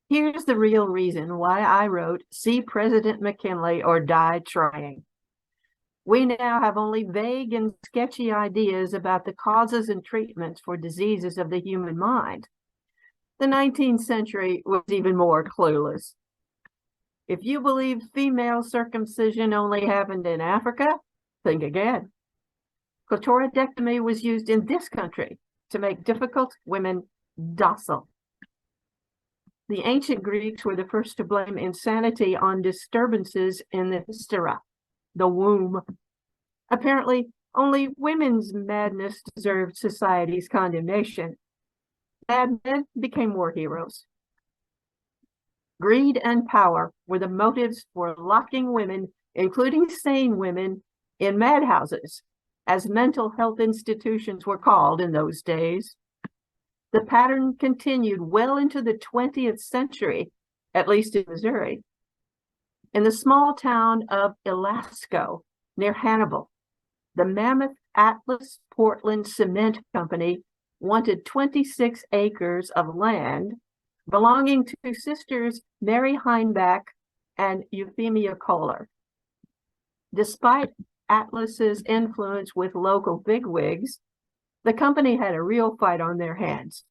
Here's the real reason why I wrote See President McKinley or Die Trying. We now have only vague and sketchy ideas about the causes and treatments for diseases of the human mind. The 19th century was even more clueless. If you believe female circumcision only happened in Africa, think again. Clitoridectomy was used in this country to make difficult women docile. The ancient Greeks were the first to blame insanity on disturbances in the hystera, the womb. Apparently, only women's madness deserved society's condemnation. Mad men became war heroes. Greed and power were the motives for locking women, including sane women, in madhouses, as mental health institutions were called in those days. The pattern continued well into the 20th century, at least in Missouri. In the small town of Ilasco, near Hannibal, the mammoth Atlas Portland Cement Company wanted 26 acres of land belonging to sisters Mary Heinbach and Euphemia Kohler. Despite Atlas's influence with local bigwigs, the company had a real fight on their hands.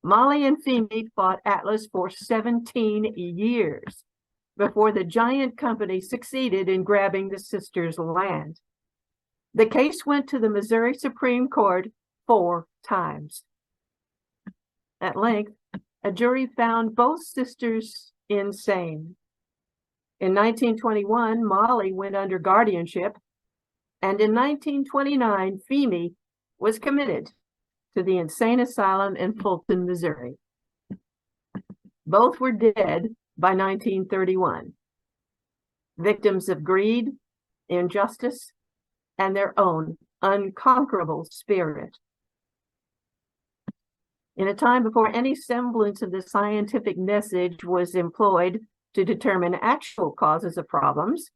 Molly and Femi fought Atlas for 17 years before the giant company succeeded in grabbing the sisters' land. The case went to the Missouri Supreme Court 4 times. At length, a jury found both sisters insane. In 1921, Molly went under guardianship, and in 1929, Femi was committed to the insane asylum in Fulton, Missouri. Both were dead by 1931, victims of greed, injustice, and their own unconquerable spirit. In a time before any semblance of the scientific message was employed to determine actual causes of problems,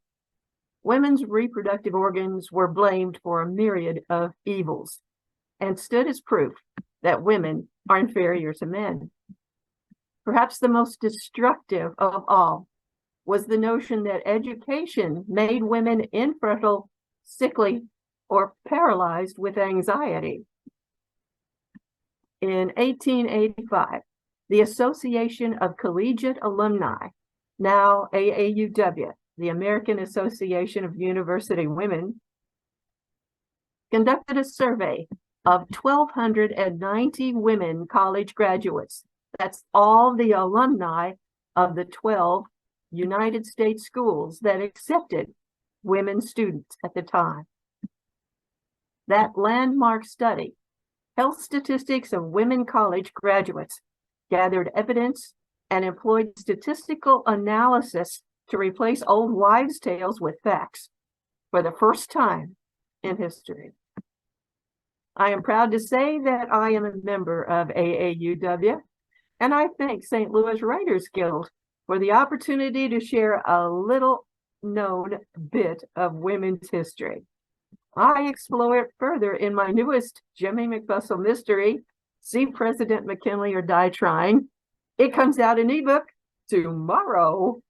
women's reproductive organs were blamed for a myriad of evils and stood as proof that women are inferior to men. Perhaps the most destructive of all was the notion that education made women infertile, sickly, or paralyzed with anxiety. In 1885, the Association of Collegiate Alumni, now AAUW, the American Association of University Women, conducted a survey of 1,290 women college graduates. That's all the alumni of the 12 United States schools that accepted women students at the time. That landmark study, Health Statistics of Women College Graduates, gathered evidence and employed statistical analysis to replace old wives' tales with facts for the first time in history. I am proud to say that I am a member of AAUW, and I thank St. Louis Writers Guild for the opportunity to share a little known bit of women's history. I explore it further in my newest Jimmy McBustle mystery, See President McKinley or Die Trying. It comes out in ebook tomorrow.